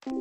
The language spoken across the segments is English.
Hi,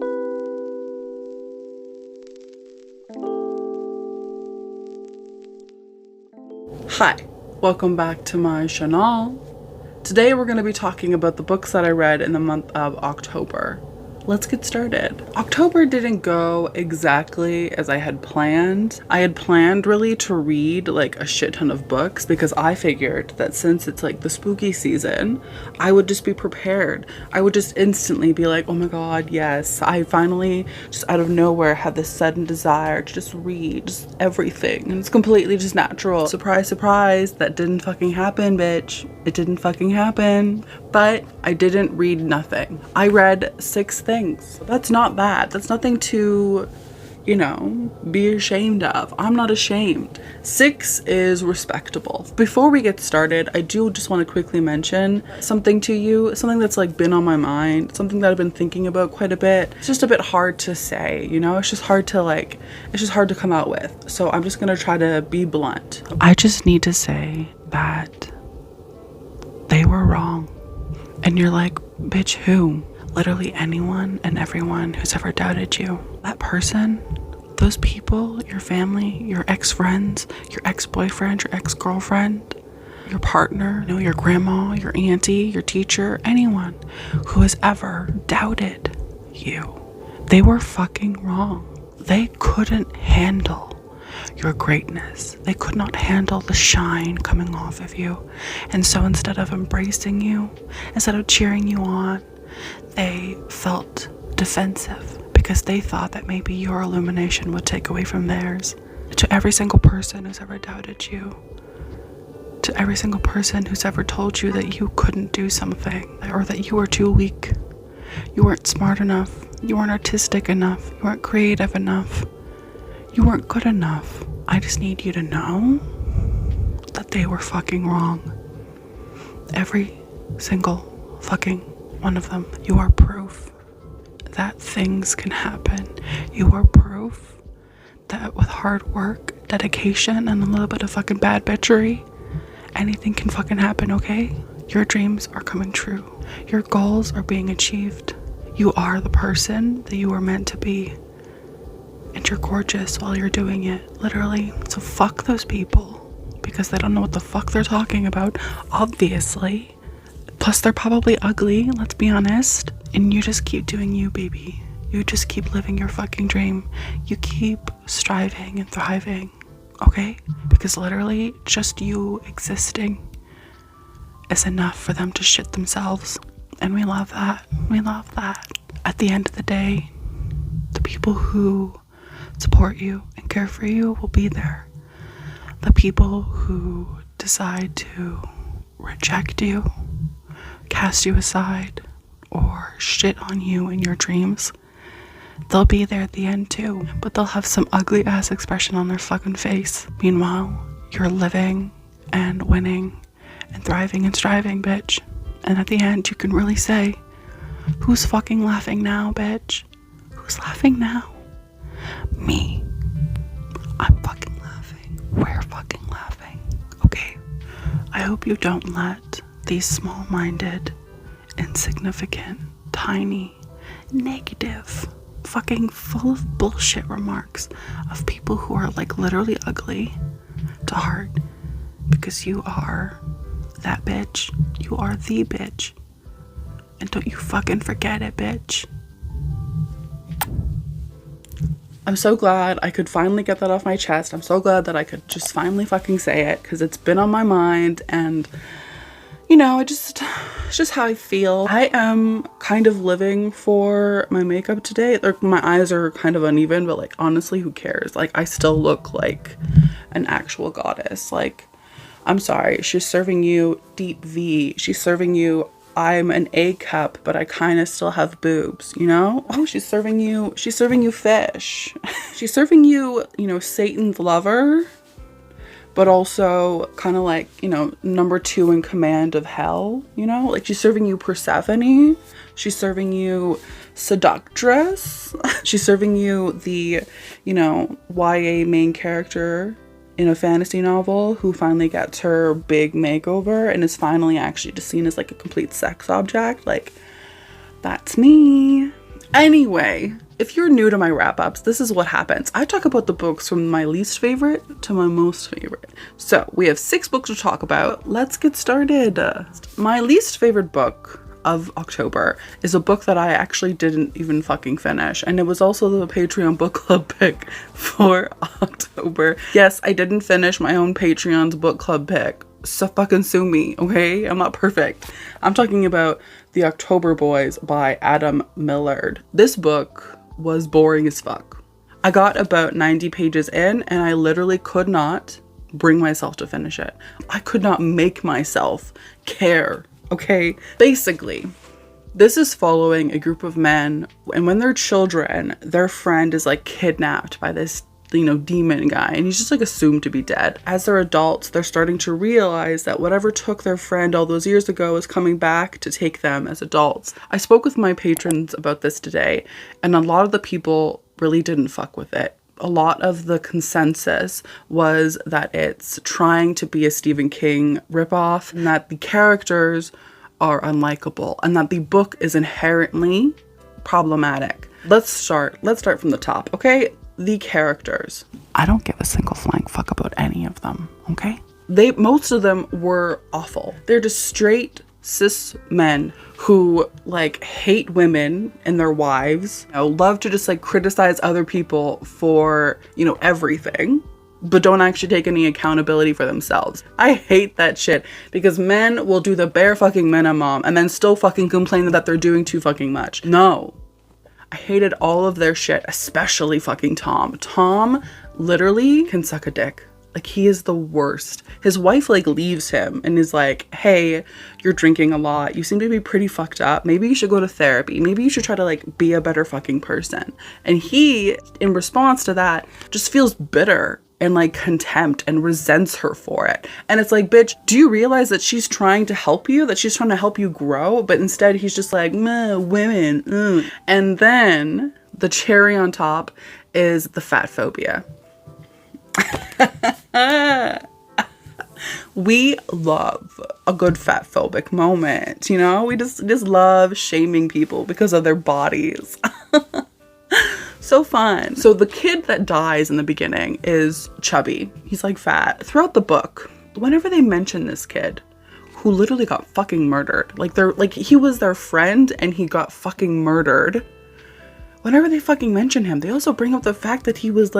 welcome back to my channel. Today we're going to be talking about the books that I read in the month of October. Let's get started. October didn't go exactly as I had planned. I had planned really to read like a shit ton of books because I figured that since it's like the spooky season, I would just be prepared. I would just instantly be like, oh my god, yes. I finally just out of nowhere had this sudden desire to just read just everything. And it's completely just natural. Surprise, surprise, that didn't fucking happen, bitch. It didn't fucking happen. But I didn't read nothing. I read 6 things. That's not bad. That's nothing to, you know, be ashamed of. I'm not ashamed. 6 is respectable. Before we get started, I do just want to quickly mention something to you, something that's like been on my mind, something that I've been thinking about quite a bit. It's just a bit hard to say, you know, it's just hard to come out with. So I'm just gonna try to be blunt. I just need to say that they were wrong. And you're like, bitch, who? Literally anyone and everyone who's ever doubted you. That person, those people, your family, your ex-friends, your ex-boyfriend, your ex-girlfriend, your partner, you know, your grandma, your auntie, your teacher, anyone who has ever doubted you. They were fucking wrong. They couldn't handle your greatness. They could not handle the shine coming off of you. And so instead of embracing you, instead of cheering you on, they felt defensive because they thought that maybe your illumination would take away from theirs. To every single person who's ever doubted you, to every single person who's ever told you that you couldn't do something or that you were too weak, you weren't smart enough, you weren't artistic enough, you weren't creative enough, you weren't good enough. I just need you to know that they were fucking wrong. Every single fucking one of them. You are proof that things can happen. You are proof that with hard work, dedication, and a little bit of fucking bad bitchery, anything can fucking happen, okay? Your dreams are coming true. Your goals are being achieved. You are the person that you were meant to be. And you're gorgeous while you're doing it, literally. So fuck those people because they don't know what the fuck they're talking about, obviously. Plus they're probably ugly, let's be honest. And you just keep doing you, baby. You just keep living your fucking dream. You keep striving and thriving, okay? Because literally just you existing is enough for them to shit themselves. And we love that. We love that. At the end of the day, the people who support you and care for you will be there. The people who decide to reject you, cast you aside, or shit on you in your dreams, they'll be there at the end too, but they'll have some ugly ass expression on their fucking face. Meanwhile, you're living and winning and thriving and striving, bitch. And at the end, you can really say, who's fucking laughing now, bitch? Who's laughing now? Me. I'm fucking laughing. We're fucking laughing. Okay? I hope you don't let these small-minded, insignificant, tiny, negative, fucking full of bullshit remarks of people who are like literally ugly to heart, because you are that bitch. You are the bitch. And don't you fucking forget it, bitch. I'm so glad I could finally get that off my chest. I'm so glad that I could just finally fucking say it because it's been on my mind and, you know, it's just how I feel. I am kind of living for my makeup today. Like, my eyes are kind of uneven, but like, honestly, who cares? Like, I still look like an actual goddess. Like, I'm sorry. She's serving you deep V. She's serving you, I'm an A cup, but I kind of still have boobs, you know? Oh, she's serving you fish. She's serving you, you know, Satan's lover, but also kind of like, you know, number 2 in command of hell, you know? Like, she's serving you Persephone. She's serving you seductress. She's serving you the, you know, YA main character in a fantasy novel who finally gets her big makeover and is finally actually just seen as like a complete sex object. Like, that's me. Anyway, if you're new to my wrap-ups, this is what happens. I talk about the books from my least favorite to my most favorite. So we have 6 books to talk about. Let's get started. My least favorite book of October is a book that I actually didn't even fucking finish, and it was also the Patreon book club pick for October. Yes, I didn't finish my own Patreon's book club pick, so fucking sue me, okay? I'm not perfect. I'm talking about The October Boys by Adam Millard. This book was boring as fuck. I got about 90 pages in and I literally could not bring myself to finish it. I could not make myself care. Okay, basically, this is following a group of men, and when they're children, their friend is like kidnapped by this, demon guy, and he's just like assumed to be dead. As they're adults, they're starting to realize that whatever took their friend all those years ago is coming back to take them as adults. I spoke with my patrons about this today, and a lot of the people really didn't fuck with it. A lot of the consensus was that it's trying to be a Stephen King ripoff, and that the characters are unlikable, and that the book is inherently problematic. Let's start from the top, okay? The characters. I don't give a single flying fuck about any of them, okay? Most of them were awful. They're just straight cis men who hate women and their wives, love to just criticize other people for, everything, but don't actually take any accountability for themselves. I hate that shit, because men will do the bare fucking minimum and then still fucking complain that they're doing too fucking much. No. I hated all of their shit, especially fucking Tom. Tom literally can suck a dick. He is the worst. His wife leaves him and is like, hey, you're drinking a lot. You seem to be pretty fucked up. Maybe you should go to therapy. Maybe you should try to be a better fucking person. And he, in response to that, just feels bitter and contempt and resents her for it. And it's like, bitch, do you realize that she's trying to help you? That she's trying to help you grow? But instead he's just like, meh, women. And then the cherry on top is the fat phobia. We love a good fat phobic moment, we just love shaming people because of their bodies. So fun. So the kid that dies in the beginning is chubby. He's fat. Throughout the book, whenever they mention this kid who literally got fucking murdered, he was their friend and he got fucking murdered, whenever they fucking mention him, they also bring up the fact that he was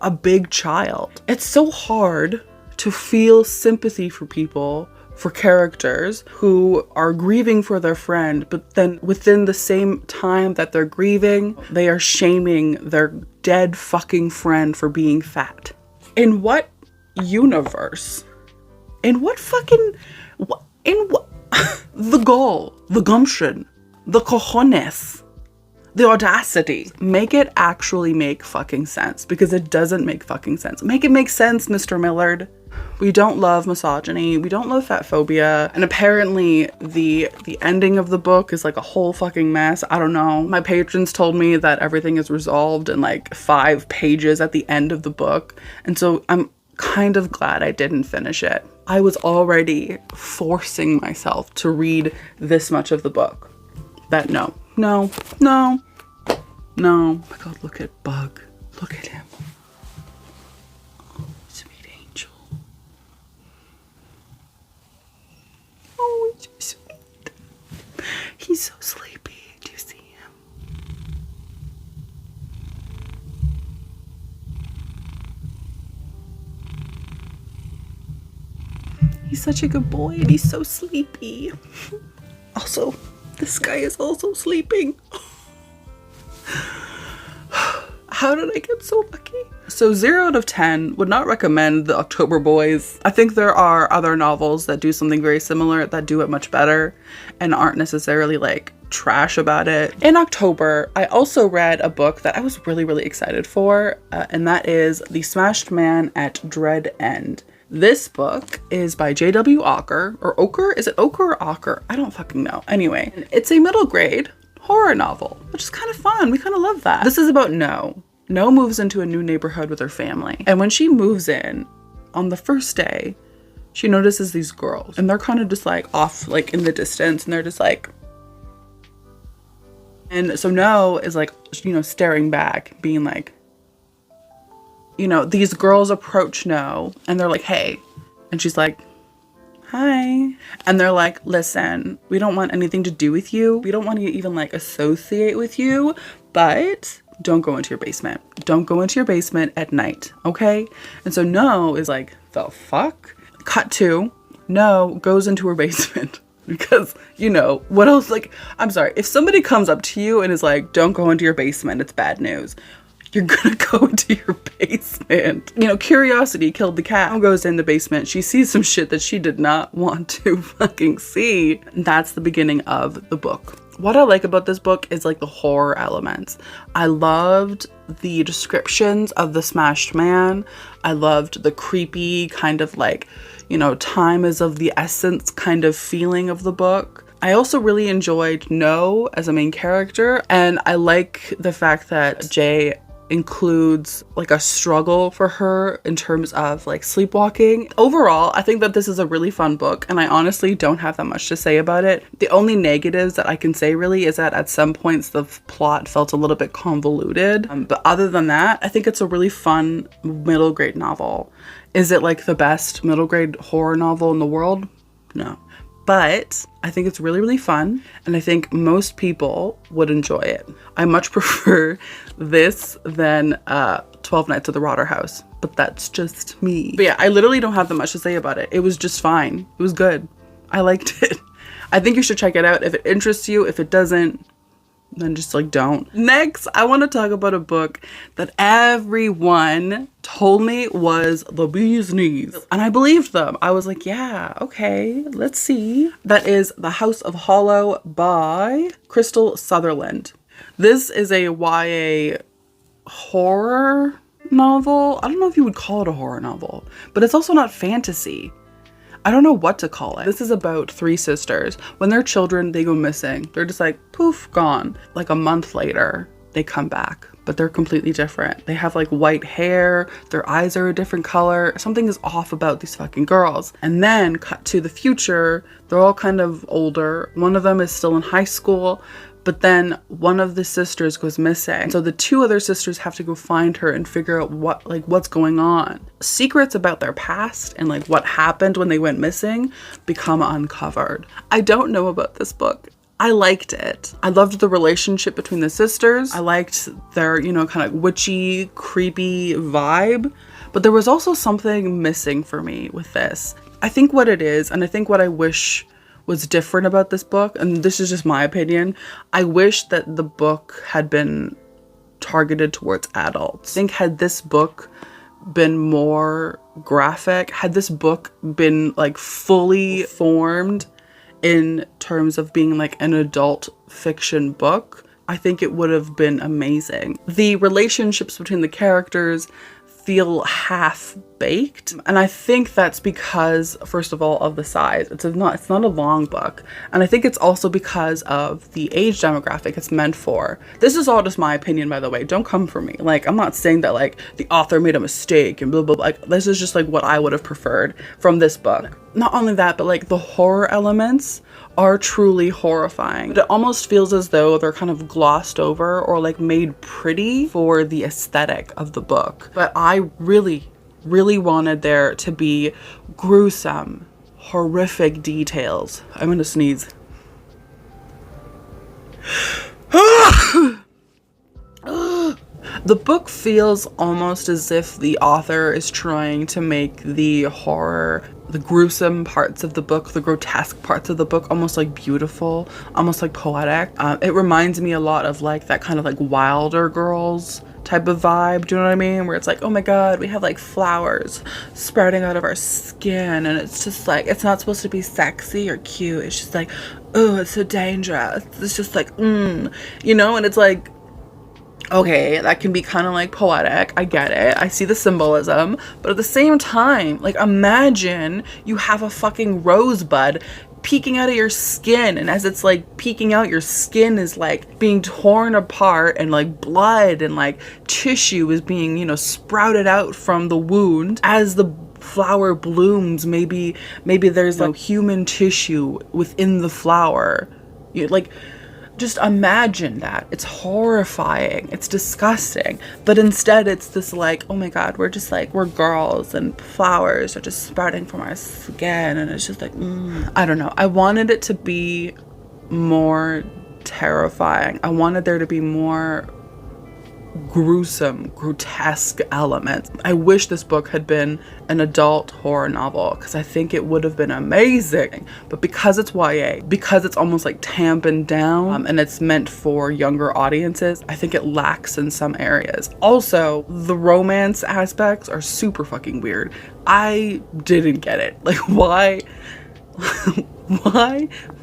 a big child. It's so hard to feel sympathy for people, for characters who are grieving for their friend, but then within the same time that they're grieving, they are shaming their dead fucking friend for being fat. In what universe? In what the gall, the gumption, the cojones, the audacity. Make it actually make fucking sense, because it doesn't make fucking sense. Make it make sense, Mr. Millard. We don't love misogyny. We don't love fat phobia. And apparently the ending of the book is a whole fucking mess. I don't know. My patrons told me that everything is resolved in 5 pages at the end of the book. And so I'm kind of glad I didn't finish it. I was already forcing myself to read this much of the book. That no. Oh my God, look at Bug. Look at him. Oh, sweet angel. Oh, he's so sweet. He's so sleepy. Do you see him? He's such a good boy and he's so sleepy. Also, this guy is also sleeping. How did I get so lucky? So 0 out of 10 would not recommend The October Boys. I think there are other novels that do something very similar, that do it much better and aren't necessarily trash about it. In October, I also read a book that I was really, really excited for, and that is The Smashed Man at Dread End. This book is by J.W. Ocker, or Oker? Is it Oker or Ocker? I don't fucking know. Anyway, it's a middle grade horror novel, which is kind of fun. We kind of love that. This is about No. No moves into a new neighborhood with her family. And when she moves in, on the first day, she notices these girls. And they're kind of just off in the distance. And they're just And so No is like, you know, staring back, being like, you know, these girls approach No and they're like, hey. And she's like, hi. And they're like, listen, we don't want anything to do with you. We don't want to even like associate with you, but don't go into your basement. Don't go into your basement at night, okay? And so No is like, the fuck? Cut to, No goes into her basement because, you know, what else? Like, I'm sorry, if somebody comes up to you and is like, don't go into your basement, it's bad news. You're gonna go into your basement. You know, curiosity killed the cat. No goes in the basement. She sees some shit that she did not want to fucking see. And that's the beginning of the book. What I like about this book is like the horror elements. I loved the descriptions of the smashed man. I loved the creepy kind of like, you know, time is of the essence kind of feeling of the book. I also really enjoyed No as a main character, and I like the fact that Jay includes like a struggle for her in terms of like sleepwalking. Overall, I think that this is a really fun book, and I honestly don't have that much to say about it. The only negatives that I can say really is that at some points the plot felt a little bit convoluted. But other than that, I think it's a really fun middle grade novel. Is it like the best middle grade horror novel in the world? No. But I think it's really, really fun, and I think most people would enjoy it. I much prefer this than 12 Nights at the Rotter House, but that's just me. But yeah, I literally don't have that much to say about it. It was just fine. It was good. I liked it. I think you should check it out if it interests you. If it doesn't, then just like don't. Next, I want to talk about a book that everyone told me was the bee's knees. And I believed them. I was like, yeah, okay, let's see. That is The House of Holo by Crystal Sutherland. This is a YA horror novel. I don't know if you would call it a horror novel, but it's also not fantasy. I don't know what to call it. This is about three sisters. When they're children, they go missing. They're just like, poof, gone. Like a month later, they come back, but they're completely different. They have like white hair, their eyes are a different color. Something is off about these fucking girls. And then cut to the future, they're all kind of older. One of them is still in high school, but then one of the sisters goes missing. So the two other sisters have to go find her and figure out what's going on. Secrets about their past and like what happened when they went missing become uncovered. I don't know about this book. I liked it. I loved the relationship between the sisters. I liked their, you know, kind of witchy, creepy vibe. But there was also something missing for me with this. I think what it is, and I think what I wish was different about this book, and this is just my opinion, I wish that the book had been targeted towards adults. I think had this book been more graphic, had this book been like fully formed in terms of being like an adult fiction book, I think it would have been amazing. The relationships between the characters feel half-baked, and I think that's because, first of all, of the size. It's not a long book, and I think it's also because of the age demographic it's meant for. This is all just my opinion, by the way. Don't come for me. Like, I'm not saying that like the author made a mistake and blah blah blah. Like, this is just like what I would have preferred from this book. Not only that, but like the horror elements are truly horrifying. But it almost feels as though they're kind of glossed over or like made pretty for the aesthetic of the book. But I really, really wanted there to be gruesome, horrific details. I'm gonna sneeze. The book feels almost as if the author is trying to make the horror, the gruesome parts of the book, the grotesque parts of the book, almost like beautiful, almost like poetic. It reminds me a lot of like that kind of like Wilder Girls type of vibe, do you know what I mean? Where it's like, oh my god, we have like flowers sprouting out of our skin, and it's just like, it's not supposed to be sexy or cute. It's just like, oh, it's so dangerous. It's just like, you know, and it's like, okay, that can be kind of like poetic. I get it. I see the symbolism. But at the same time, like, imagine you have a fucking rosebud peeking out of your skin, and as it's like peeking out, your skin is like being torn apart, and like blood and like tissue is being, you know, sprouted out from the wound as the flower blooms. Maybe there's like human tissue within the flower. Like, Just imagine that. It's horrifying. It's disgusting. But instead it's this like, oh my God, we're just like, we're girls and flowers are just sprouting from our skin. And it's just like, I don't know. I wanted it to be more terrifying. I wanted there to be more gruesome, grotesque elements. I wish this book had been an adult horror novel because I think it would have been amazing. But because it's YA, because it's almost like tampened down and it's meant for younger audiences, I think it lacks in some areas. Also, the romance aspects are super fucking weird. I didn't get it. Like, why?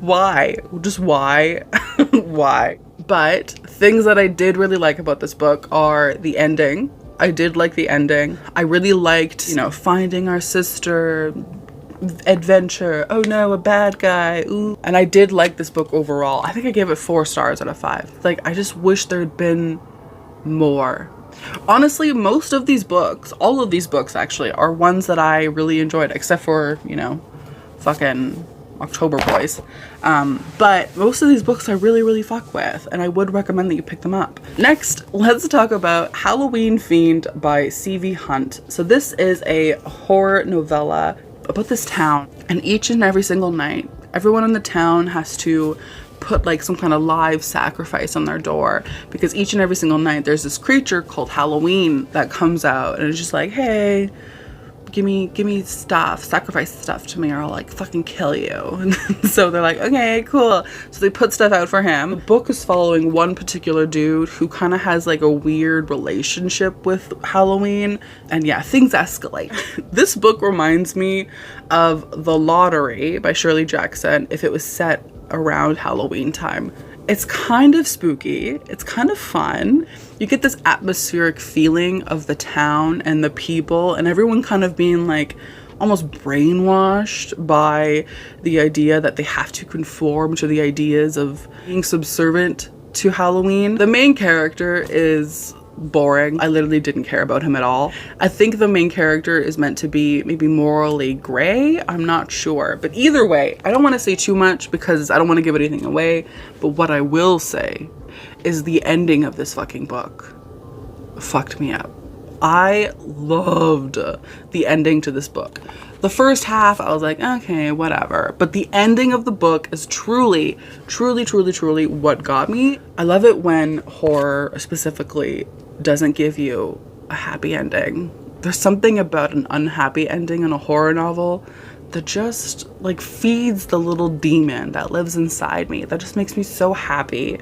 Why? Just why? Why? But things that I did really like about this book are the ending. I did like the ending. I really liked, you know, finding our sister, adventure. Oh no, a bad guy. Ooh. And I did like this book overall. I think I gave it 4 stars out of 5. Like, I just wish there'd been more. Honestly, most of these books, all of these books actually, are ones that I really enjoyed, except for, you know, fucking October boys. But most of these books I really fuck with, and I would recommend that you pick them up. Next, let's talk about Halloween Fiend by C.V. Hunt. So this is a horror novella about this town, and each and every single night, everyone in the town has to put like some kind of live sacrifice on their door, because each and every single night there's this creature called Halloween that comes out and it's just like, hey, give me stuff, sacrifice stuff to me or I'll like fucking kill you. And so they're like, okay, cool. So they put stuff out for him. The book is following one particular dude who kind of has like a weird relationship with Halloween. And yeah, things escalate. This book reminds me of The Lottery by Shirley Jackson if it was set around Halloween time. It's kind of spooky. It's kind of fun. You get this atmospheric feeling of the town and the people and everyone kind of being like almost brainwashed by the idea that they have to conform to the ideas of being subservient to Halloween. The main character is boring. I literally didn't care about him at all. I think the main character is meant to be maybe morally gray. I'm not sure. But either way, I don't want to say too much because I don't want to give anything away. But what I will say is the ending of this fucking book fucked me up. I loved the ending to this book. The first half, I was like, okay, whatever. But the ending of the book is truly what got me. I love it when horror specifically doesn't give you a happy ending. There's something about an unhappy ending in a horror novel that just like feeds the little demon that lives inside me. That just makes me so happy.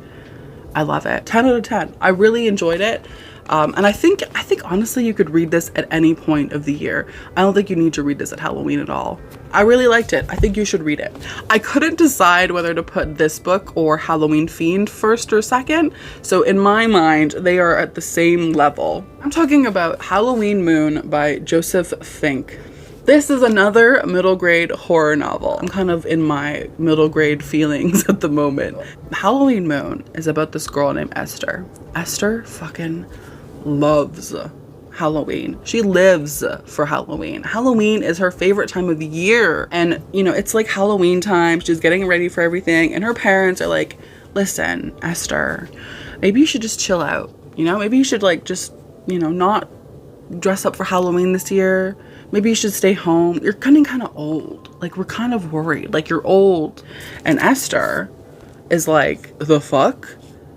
I love it. 10 out of 10. I really enjoyed it. And I think honestly you could read this at any point of the year. I don't think you need to read this at Halloween at all. I really liked it. I think you should read it. I couldn't decide whether to put this book or Halloween Fiend first or second. So in my mind, they are at the same level. I'm talking about Halloween Moon by Joseph Fink. This is another middle grade horror novel. I'm kind of in my middle grade feelings at the moment. Halloween Moon is about this girl named Esther. Esther fucking loves Halloween. She lives for Halloween. Halloween is her favorite time of the year. And, you know, it's like Halloween time. She's getting ready for everything. And her parents are like, listen, Esther, maybe you should just chill out. You know, maybe you should like just, you know, not dress up for Halloween this year. Maybe you should stay home. You're getting kind of old. Like, we're kind of worried. Like, you're old. And Esther is like, the fuck?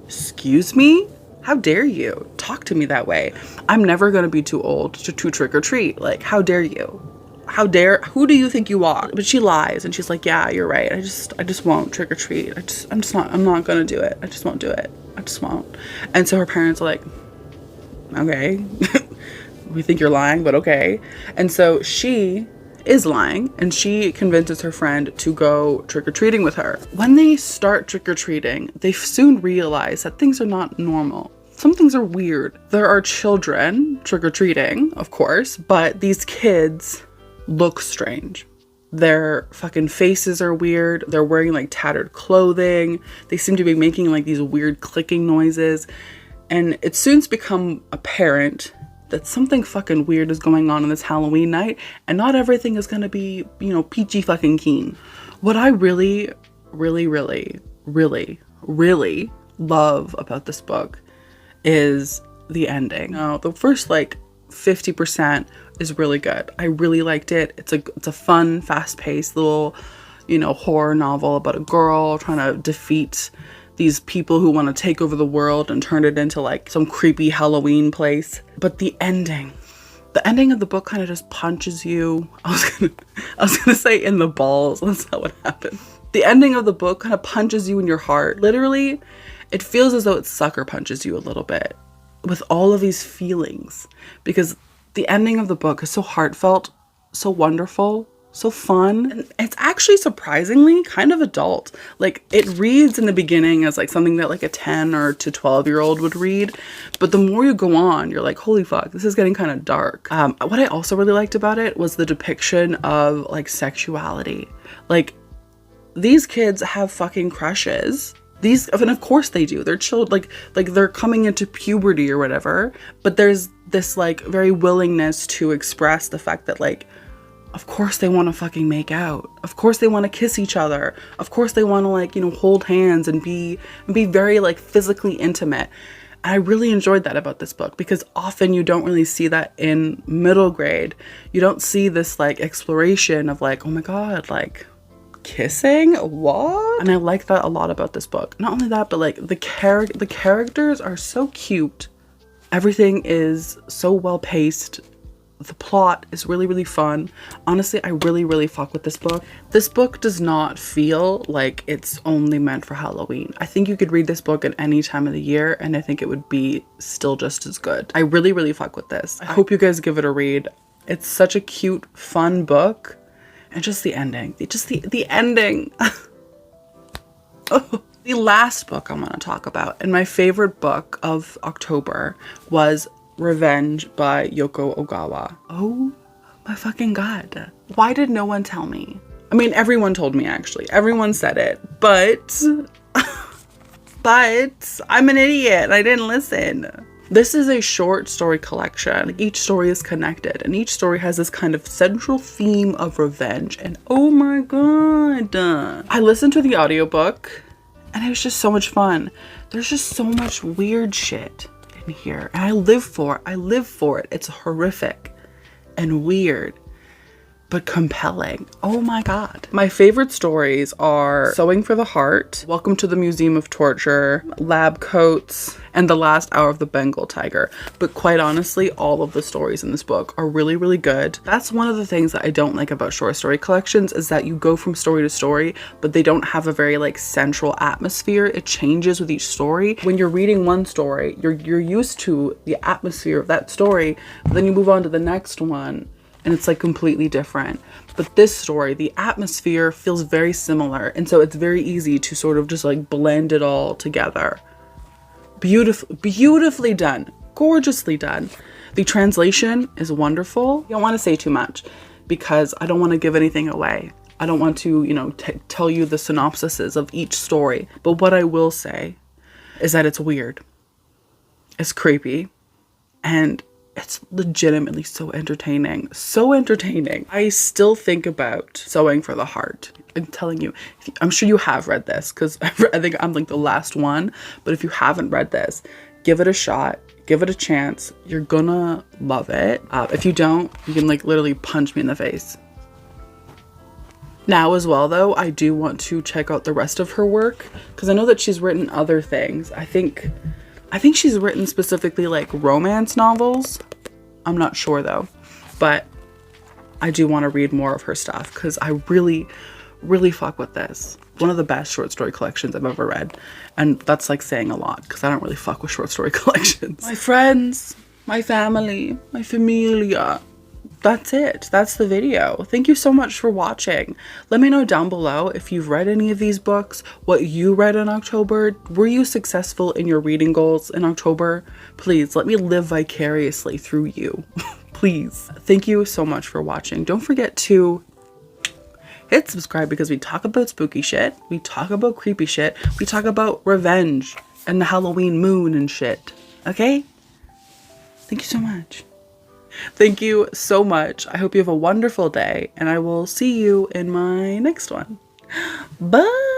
Excuse me? How dare you talk to me that way? I'm never going to be too old to trick or treat. Like, how dare you? How dare, who do you think you are? But she lies and she's like, yeah, you're right. I just won't trick or treat. I'm not going to do it. I just won't do it. I just won't. And so her parents are like, okay. We think you're lying, but okay. And so she is lying and she convinces her friend to go trick-or-treating with her. When they start trick-or-treating, they soon realize that things are not normal. Some things are weird. There are children trick-or-treating, of course, but these kids look strange. Their fucking faces are weird. They're wearing like tattered clothing. They seem to be making like these weird clicking noises. And it soon's become apparent that something fucking weird is going on this Halloween night and not everything is gonna be, you know, peachy fucking keen. What I really really love about this book is the ending. Now, the first like 50% is really good. I really liked it. It's a fun, fast-paced little, you know, horror novel about a girl trying to defeat these people who want to take over the world and turn it into like some creepy Halloween place. But the ending of the book kind of just punches you. I was gonna say in the balls. That's not what happened. The ending of the book kind of punches you in your heart. Literally, it feels as though it sucker punches you a little bit with all of these feelings, because the ending of the book is so heartfelt, so wonderful, so fun, and it's actually surprisingly kind of adult. Like, it reads in the beginning as like something that like a 10 or to 12-year-old would read, but the more you go on, you're like, holy fuck, this is getting kind of dark. What I also really liked about it was the depiction of like sexuality. Like, these kids have fucking crushes. And of course they do. They're children, like they're coming into puberty or whatever, but there's this like very willingness to express the fact that like, of course they want to fucking make out. Of course they want to kiss each other. Of course they want to like, you know, hold hands and be very like physically intimate. And I really enjoyed that about this book, because often you don't really see that in middle grade. You don't see this like exploration of like, oh my God, like kissing? What? And I like that a lot about this book. Not only that, but like the characters are so cute. Everything is so well paced. The plot is really, really fun. Honestly, I really, really fuck with this book. This book does not feel like it's only meant for Halloween. I think you could read this book at any time of the year, and I think it would be still just as good. I really, really fuck with this. I hope you guys give it a read. It's such a cute, fun book. And just the ending. The ending. Oh. The last book I want to talk about, and my favorite book of October, was Revenge by Yoko Ogawa. Oh my fucking God. Why did no one tell me? I mean, everyone told me, actually. Everyone said it, but I'm an idiot. I didn't listen. This is a short story collection. Each story is connected, and each story has this kind of central theme of revenge. And oh my God. I listened to the audiobook, and it was just so much fun. There's just so much weird shit in here, and I live for it. It's horrific and weird, but compelling. Oh my God. My favorite stories are Sewing for the Heart, Welcome to the Museum of Torture, Lab Coats, and The Last Hour of the Bengal Tiger. But quite honestly, all of the stories in this book are really, really good. That's one of the things that I don't like about short story collections, is that you go from story to story, but they don't have a very like central atmosphere. It changes with each story. When you're reading one story, you're used to the atmosphere of that story, but then you move on to the next one, and it's like completely different. But this story, the atmosphere feels very similar, and so it's very easy to sort of just like blend it all together. Beautifully done, gorgeously done. The translation is wonderful. I don't want to say too much because I don't want to give anything away. I don't want to, you know, tell you the synopsises of each story. But what I will say is that it's weird, it's creepy, and it's legitimately so entertaining. So entertaining. I still think about Sewing for the Heart. I'm telling you, I'm sure you have read this, because I think I'm like the last one. But if you haven't read this, give it a shot. Give it a chance. You're gonna love it. If you don't, you can like literally punch me in the face. Now as well though, I do want to check out the rest of her work, because I know that she's written other things. I think she's written specifically like romance novels. I'm not sure though, but I do want to read more of her stuff, because I really, really fuck with this. One of the best short story collections I've ever read. And that's like saying a lot, because I don't really fuck with short story collections. My friends, my family, my familia. That's it. That's the video. Thank you so much for watching. Let me know down below if you've read any of these books, what you read in October. Were you successful in your reading goals in October? Please let me live vicariously through you. Please. Thank you so much for watching. Don't forget to hit subscribe, because we talk about spooky shit. We talk about creepy shit. We talk about revenge and the Halloween moon and shit. Okay? Thank you so much. Thank you so much. I hope you have a wonderful day, and I will see you in my next one. Bye.